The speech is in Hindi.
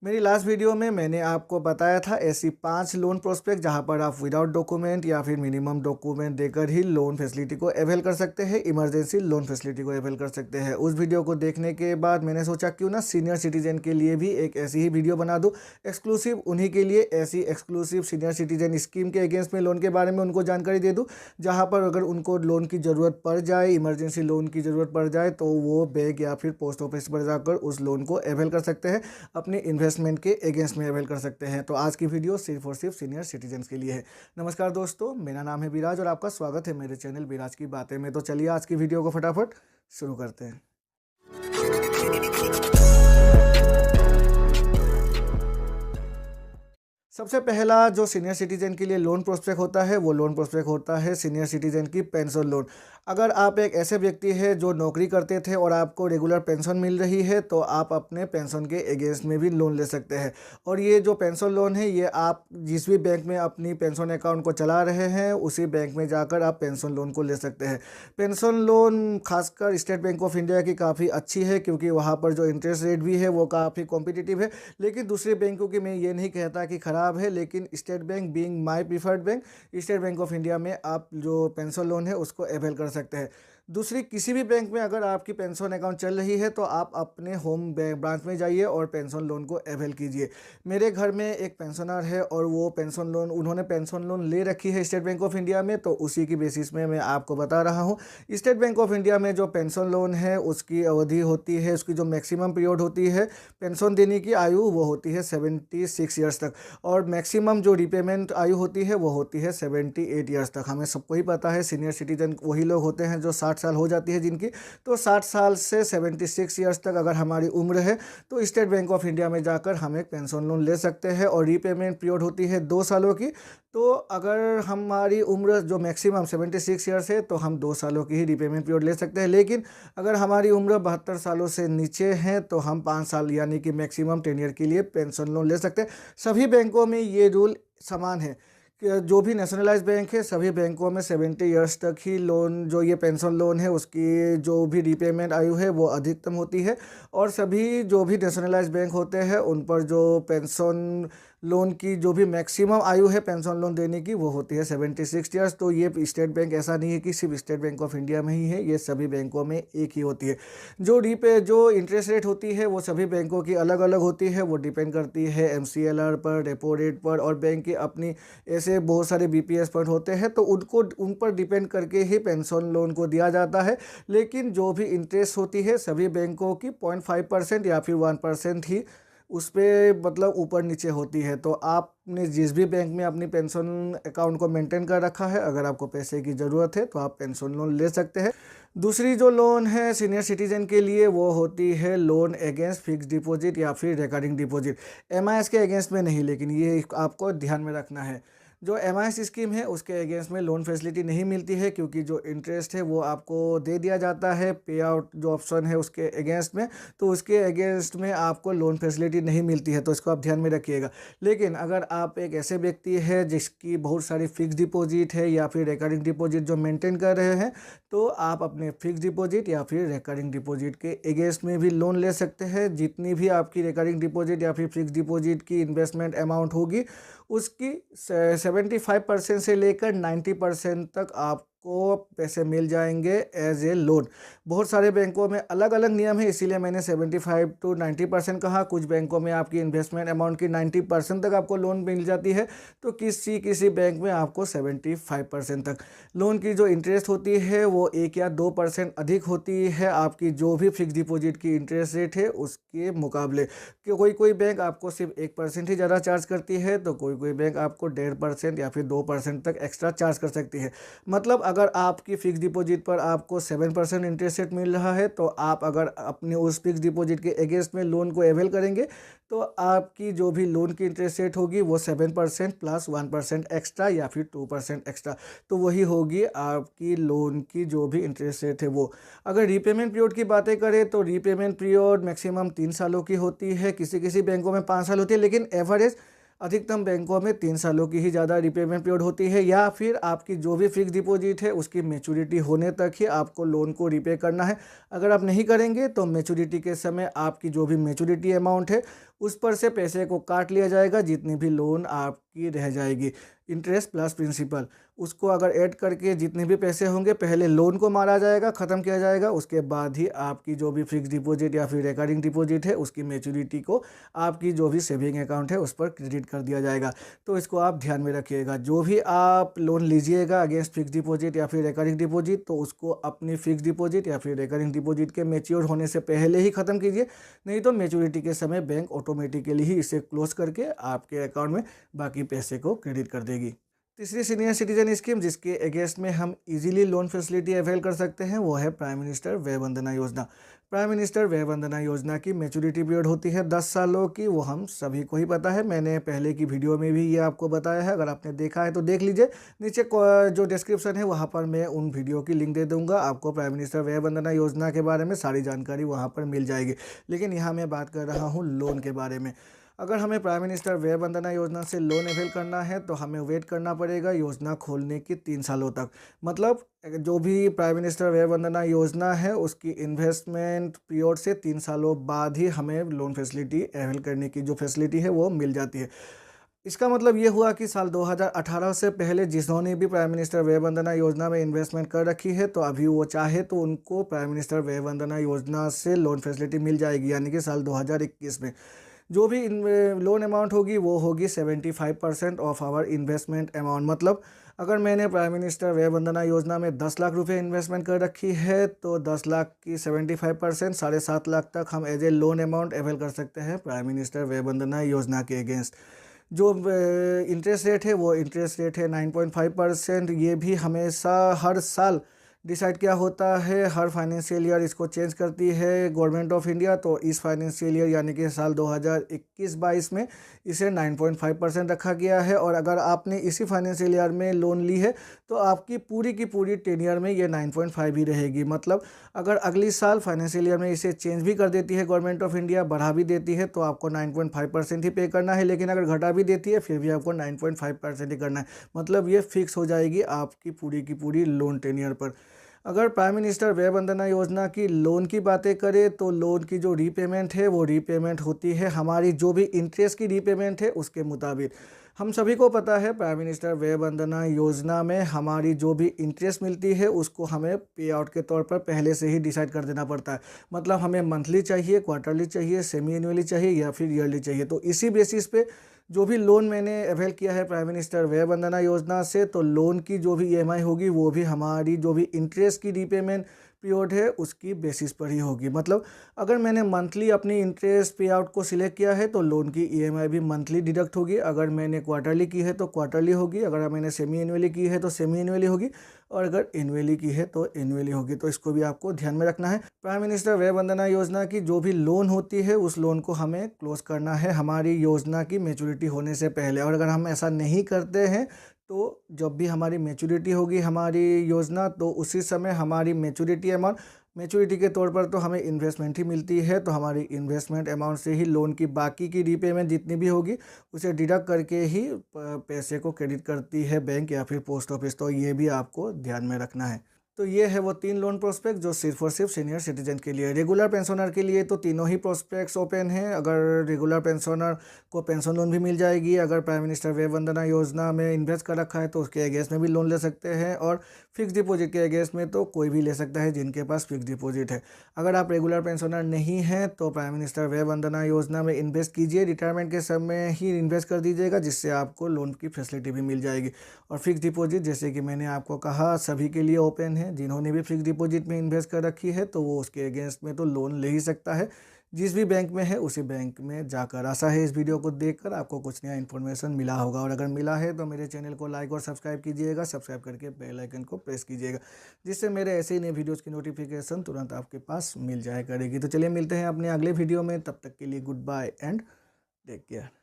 मेरी लास्ट वीडियो में मैंने आपको बताया था ऐसी 5 लोन प्रोस्पेक्ट जहां पर आप विदाउट डॉक्यूमेंट या फिर मिनिमम डॉक्यूमेंट देकर ही लोन फैसिलिटी को अवेल कर सकते हैं, इमरजेंसी लोन फैसिलिटी को अवेल कर सकते हैं। उस वीडियो को देखने के बाद मैंने सोचा क्यों ना सीनियर सिटीजन के लिए भी एक ऐसी ही वीडियो बना दूं, एक्सक्लूसिव उन्हीं के लिए ऐसी एक्सक्लूसिव सीनियर सिटीजन स्कीम के अगेंस्ट में लोन के बारे में उनको जानकारी दे दूँ, जहाँ पर अगर उनको लोन की ज़रूरत पड़ जाए, इमरजेंसी लोन की ज़रूरत पड़ जाए तो वो बैंक या फिर पोस्ट ऑफिस पर जाकर उस लोन को अवेल कर सकते हैं, अपने इन्वेस्टमेंट के अगेंस्ट में अवेल कर सकते हैं। तो आज की वीडियो सिर्फ और सिर्फ सीनियर सिटीजन्स के लिए है। नमस्कार दोस्तों, मेरा नाम है विराज और आपका स्वागत है मेरे चैनल विराज की बातें में। तो चलिए आज की वीडियो को फटाफट शुरू करते हैं। सबसे पहला जो सीनियर सिटीजन के लिए लोन प्रोस्पेक्ट होता है वो लोन प्रोस्पेक्ट होता है सीनियर सिटीजन की पेंशन लोन। अगर आप एक ऐसे व्यक्ति हैं जो नौकरी करते थे और आपको रेगुलर पेंशन मिल रही है तो आप अपने पेंशन के अगेंस्ट में भी लोन ले सकते हैं। और ये जो पेंशन लोन है ये आप जिस भी बैंक में अपनी पेंशन अकाउंट को चला रहे हैं उसी बैंक में जाकर आप पेंशन लोन को ले सकते हैं। पेंशन लोन खासकर स्टेट बैंक ऑफ इंडिया की काफ़ी अच्छी है क्योंकि वहाँ पर जो इंटरेस्ट रेट भी है वो काफ़ी कॉम्पिटिटिव है। लेकिन दूसरे बैंकों की मैं ये नहीं कहता कि ख़राब है, लेकिन state bank being my preferred bank, state bank of India में आप जो पेंशन लोन है उसको अवेल कर सकते हैं। दूसरी किसी भी बैंक में अगर आपकी पेंशन अकाउंट चल रही है तो आप अपने होम ब्रांच में जाइए और पेंशन लोन को अवेल कीजिए। मेरे घर में एक पेंशनर है और वो पेंशन लोन उन्होंने पेंशन लोन ले रखी है स्टेट बैंक ऑफ इंडिया में, तो उसी की बेसिस में मैं आपको बता रहा हूँ। स्टेट बैंक ऑफ इंडिया में जो पेंशन लोन है उसकी अवधि होती है, उसकी जो मैक्सिमम पीरियड होती है पेंशन देने की आयु वो होती है 76 ईयर्स तक, और मैक्सिमम जो रिपेमेंट आयु होती है वो होती है 78 ईयर्स तक। हमें सबको ही पता है सीनियर सिटीजन वही लोग होते हैं जो 60 साल हो जाती है जिनकी, तो 60 साल से 76 ईयर्स तक अगर हमारी उम्र है तो स्टेट बैंक ऑफ इंडिया में जाकर हम एक पेंशन लोन ले सकते हैं। और रीपेमेंट पीरियड होती है 2 सालों की। तो अगर हमारी उम्र जो मैक्सिमम 76 ईयर्स है तो हम 2 सालों की ही रीपेमेंट पीरियड ले सकते हैं। लेकिन अगर हमारी उम्र 72 सालों से नीचे है तो हम 5 साल यानी कि मैक्सिमम 10 ईयर के लिए पेंशन लोन ले सकते हैं। सभी बैंकों में ये रूल समान है कि जो भी नेशनलाइज बैंक है सभी बैंकों में 70 ईयर्स तक ही लोन जो ये पेंशन लोन है उसकी जो भी रीपेमेंट आयु है वो अधिकतम होती है। और सभी जो भी नेशनलाइज बैंक होते हैं उन पर जो पेंशन लोन की जो भी मैक्सिमम आयु है पेंशन लोन देने की वो होती है 76 ईयर्स। तो ये स्टेट बैंक ऐसा नहीं है कि सिर्फ स्टेट बैंक ऑफ इंडिया में ही है, ये सभी बैंकों में एक ही होती है। जो इंटरेस्ट रेट होती है वो सभी बैंकों की अलग अलग होती है, वो डिपेंड करती है MCLR पर, रेपो रेट पर, और बैंक की अपनी ऐसे बहुत सारे BPS पर होते हैं तो उन पर डिपेंड करके ही पेंशन लोन को दिया जाता है। लेकिन जो भी इंटरेस्ट होती है सभी बैंकों की 0.5% या फिर 1% ही उस पर मतलब ऊपर नीचे होती है। तो आपने जिस भी बैंक में अपनी पेंशन अकाउंट को मेंटेन कर रखा है, अगर आपको पैसे की ज़रूरत है तो आप पेंशन लोन ले सकते हैं। दूसरी जो लोन है सीनियर सिटीजन के लिए वो होती है लोन अगेंस्ट फिक्स डिपॉजिट या फिर रिकरिंग डिपॉजिट। MIS के अगेंस्ट में नहीं, लेकिन ये आपको ध्यान में रखना है। जो MIS स्कीम है उसके अगेंस्ट में लोन फैसिलिटी नहीं मिलती है क्योंकि जो इंटरेस्ट है वो आपको दे दिया जाता है पे आउट जो ऑप्शन है उसके अगेंस्ट में, तो उसके अगेंस्ट में आपको लोन फैसिलिटी नहीं मिलती है, तो इसको आप ध्यान में रखिएगा। लेकिन अगर आप एक ऐसे व्यक्ति है जिसकी बहुत सारी फिक्स डिपॉजिट है या फिर रिकरिंग डिपॉजिट जो मेंटेन कर रहे हैं तो आप अपने फिक्स डिपॉजिट या फिर रिकरिंग डिपॉजिट के अगेंस्ट में भी लोन ले सकते हैं। जितनी भी आपकी रिकरिंग डिपॉजिट या फिर फिक्स डिपॉजिट की इन्वेस्टमेंट अमाउंट होगी उसकी 75% से लेकर 90% तक आपको पैसे मिल जाएंगे एज ए लोन। बहुत सारे बैंकों में अलग अलग नियम है, इसीलिए मैंने 75 to 90% कहा। कुछ बैंकों में आपकी इन्वेस्टमेंट अमाउंट की 90% तक आपको लोन मिल जाती है, तो किसी बैंक में आपको 75% तक। लोन की जो इंटरेस्ट होती है वो 1 या 2% अधिक होती है आपकी जो भी फिक्स डिपॉजिट की इंटरेस्ट रेट है उसके मुकाबले। कि कोई बैंक आपको सिर्फ 1% ही ज़्यादा चार्ज करती है तो कोई बैंक आपको 1.5% या फिर 2% तक एक्स्ट्रा चार्ज कर सकती है। मतलब अगर आपकी फिक्स डिपॉजिट पर आपको 7% इंटरेस्ट रेट मिल रहा है तो आप अगर अपने उस फिक्स डिपॉजिट के अगेंस्ट में लोन को अवेल करेंगे तो आपकी जो भी लोन की इंटरेस्ट रेट होगी वो 7% प्लस 1% एक्स्ट्रा या फिर 2% एक्स्ट्रा, तो वही होगी आपकी लोन की जो भी इंटरेस्ट रेट है वो। अगर रीपेमेंट पीरियड की बातें करें तो रीपेमेंट पीरियड मैक्सिमम 3 सालों की होती है, किसी बैंकों में 5 साल होती है, लेकिन एवरेज अधिकतम बैंकों में 3 सालों की ही ज़्यादा रिपेमेंट पीरियड होती है। या फिर आपकी जो भी फिक्स डिपॉजिट है उसकी मैच्योरिटी होने तक ही आपको लोन को रिपे करना है। अगर आप नहीं करेंगे तो मैच्योरिटी के समय आपकी जो भी मैच्योरिटी अमाउंट है उस पर से पैसे को काट लिया जाएगा, जितनी भी लोन आपकी रह जाएगी, इंटरेस्ट प्लस प्रिंसिपल, उसको अगर ऐड करके जितने भी पैसे होंगे पहले लोन को मारा जाएगा, ख़त्म किया जाएगा, उसके बाद ही आपकी जो भी फिक्स डिपॉजिट या फिर रिकरिंग डिपॉजिट है उसकी मैच्योरिटी को आपकी जो भी सेविंग अकाउंट है उस पर क्रेडिट कर दिया जाएगा। तो इसको आप ध्यान में रखिएगा। जो भी आप लोन लीजिएगा अगेंस्ट फिक्स डिपॉजिट या फिर रिकरिंग डिपॉजिट, तो उसको अपनी फिक्स डिपॉजिट या फिर रिकरिंग डिपॉजिट के मैच्योर होने से पहले ही ख़त्म कीजिए, नहीं तो मैच्योरिटी के समय बैंक ऑटोमेटिकली ही इसे क्लोज करके आपके अकाउंट में बाकी पैसे को क्रेडिट कर देगी। तीसरी सीनियर सिटीजन स्कीम जिसके अगेंस्ट में हम इजीली लोन फैसिलिटी अवेल कर सकते हैं वो है प्राइम मिनिस्टर वय वंदना योजना। प्राइम मिनिस्टर वय वंदना योजना की मैच्योरिटी पीरियड होती है 10 सालों की, वो हम सभी को ही पता है। मैंने पहले की वीडियो में भी ये आपको बताया है, अगर आपने देखा है तो देख लीजिए। नीचे जो डिस्क्रिप्शन है वहाँ पर मैं उन वीडियो की लिंक दे दूँगा, आपको प्राइम मिनिस्टर वय वंदना योजना के बारे में सारी जानकारी वहाँ पर मिल जाएगी। लेकिन यहाँ मैं बात कर रहा हूँ लोन के बारे में। अगर हमें प्राइम मिनिस्टर वय वंदना योजना से लोन अवेल करना है तो हमें वेट करना पड़ेगा योजना खोलने की 3 सालों तक। मतलब जो भी प्राइम मिनिस्टर वय वंदना योजना है उसकी इन्वेस्टमेंट पीरियड से 3 सालों बाद ही हमें लोन फैसिलिटी अवेल करने की जो फैसिलिटी है वो मिल जाती है। इसका मतलब ये हुआ कि साल 2018 से पहले जिन्होंने भी प्राइम मिनिस्टर वय वंदना योजना में इन्वेस्टमेंट कर रखी है तो अभी वो चाहे तो उनको प्राइम मिनिस्टर वय वंदना योजना से लोन फैसिलिटी मिल जाएगी, यानी कि साल 2021 में जो भी लोन अमाउंट होगी वो होगी 75% ऑफ आवर इन्वेस्टमेंट अमाउंट। मतलब अगर मैंने प्राइम मिनिस्टर वय वंदना योजना में 10 लाख रुपए इन्वेस्टमेंट कर रखी है तो 10 लाख की 75% 7.5 लाख तक हम as a loan amount avail कर सकते हैं प्राइम मिनिस्टर वय वंदना योजना के अगेंस्ट। जो इंटरेस्ट रेट है वो इंटरेस्ट रेट है 9.5%। ये भी हमेशा हर साल डिसाइड किया होता है, हर फाइनेंशियल ईयर इसको चेंज करती है गवर्नमेंट ऑफ इंडिया। तो इस फाइनेंशियल ईयर यानी कि साल 2021-22 में इसे 9.5% रखा गया है। और अगर आपने इसी फाइनेंशियल ईयर में लोन ली है तो आपकी पूरी की पूरी 10 ईयर में ये 9.5 ही रहेगी। मतलब अगर अगली साल फाइनेंशियल ईयर में इसे चेंज भी कर देती है गवर्नमेंट ऑफ इंडिया, बढ़ा भी देती है, तो आपको 9.5% ही पे करना है। लेकिन अगर घटा भी देती है फिर भी आपको 9.5% ही करना है। मतलब ये फिक्स हो जाएगी आपकी पूरी की पूरी लोन 10 ईयर पर। अगर प्राइम मिनिस्टर वय वंदना योजना की लोन की बातें करें तो लोन की जो रीपेमेंट है वो रीपेमेंट होती है हमारी जो भी इंटरेस्ट की रीपेमेंट है उसके मुताबिक। हम सभी को पता है प्राइम मिनिस्टर वय वंदना योजना में हमारी जो भी इंटरेस्ट मिलती है उसको हमें पे आउट के तौर पर पहले से ही डिसाइड कर देना पड़ता है। मतलब हमें मंथली चाहिए, क्वार्टरली चाहिए, सेमी एनुअली चाहिए या फिर ईयरली चाहिए। तो इसी बेसिस पे जो भी लोन मैंने अवेल किया है प्राइम मिनिस्टर वय वंदना योजना से, तो लोन की जो भी ईएमआई होगी वो भी हमारी जो भी इंटरेस्ट की रीपेमेंट पीरियड है उसकी बेसिस पर ही होगी। मतलब अगर मैंने मंथली अपनी इंटरेस्ट पे आउट को सिलेक्ट किया है तो लोन की ईएमआई भी मंथली डिडक्ट होगी। अगर मैंने क्वार्टरली की है तो क्वार्टरली होगी, अगर मैंने सेमी एनुअली की है तो सेमी एनुअली होगी, और अगर एनुअली की है तो एनुअली होगी। तो इसको भी आपको ध्यान में रखना है। प्राइम मिनिस्टर वय वंदना योजना की जो भी लोन होती है उस लोन को हमें क्लोज करना है हमारी योजना की मैच्योरिटी होने से पहले। और अगर हम ऐसा नहीं करते हैं तो जब भी हमारी मैच्योरिटी होगी हमारी योजना, तो उसी समय हमारी मैच्योरिटी अमाउंट, मैच्योरिटी के तौर पर तो हमें इन्वेस्टमेंट ही मिलती है, तो हमारी इन्वेस्टमेंट अमाउंट से ही लोन की बाकी की रीपेमेंट जितनी भी होगी उसे डिडक्ट करके ही पैसे को क्रेडिट करती है बैंक या फिर पोस्ट ऑफिस। तो ये भी आपको ध्यान में रखना है। तो ये है वो 3 लोन प्रोस्पेक्ट जो सिर्फ और सिर्फ सीनियर सिटीजन के लिए। रेगुलर पेंशनर के लिए तो तीनों ही प्रोस्पेक्ट्स ओपन हैं। अगर रेगुलर पेंशनर को पेंशन लोन भी मिल जाएगी, अगर प्राइम मिनिस्टर वय वंदना योजना में इन्वेस्ट कर रखा है तो उसके अगेंस्ट में भी लोन ले सकते हैं, और फिक्स डिपॉजिट के अगेंस्ट में तो कोई भी ले सकता है जिनके पास फिक्स डिपॉजिट है। अगर आप रेगुलर पेंशनर नहीं हैं तो प्राइम मिनिस्टर वय वंदना योजना में इन्वेस्ट कीजिए, रिटायरमेंट के समय ही इन्वेस्ट कर दीजिएगा, जिससे आपको लोन की फैसिलिटी भी मिल जाएगी। और फिक्स डिपॉजिट जैसे कि मैंने आपको कहा सभी के लिए ओपन है। जिन्होंने भी फिक्स डिपॉजिट में इन्वेस्ट कर रखी है तो वो उसके अगेंस्ट में तो लोन ले ही सकता है, जिस भी बैंक में है उसी बैंक में जाकर। आशा है इस वीडियो को देखकर आपको कुछ नया इन्फॉर्मेशन मिला होगा, और अगर मिला है तो मेरे चैनल को लाइक और सब्सक्राइब कीजिएगा, सब्सक्राइब करके बेल आइकन को प्रेस कीजिएगा, जिससे मेरे ऐसे ही नए वीडियोज़ की नोटिफिकेशन तुरंत आपके पास मिल जाया करेगी। तो चलिए मिलते हैं अपने अगले वीडियो में, तब तक के लिए goodbye and take care.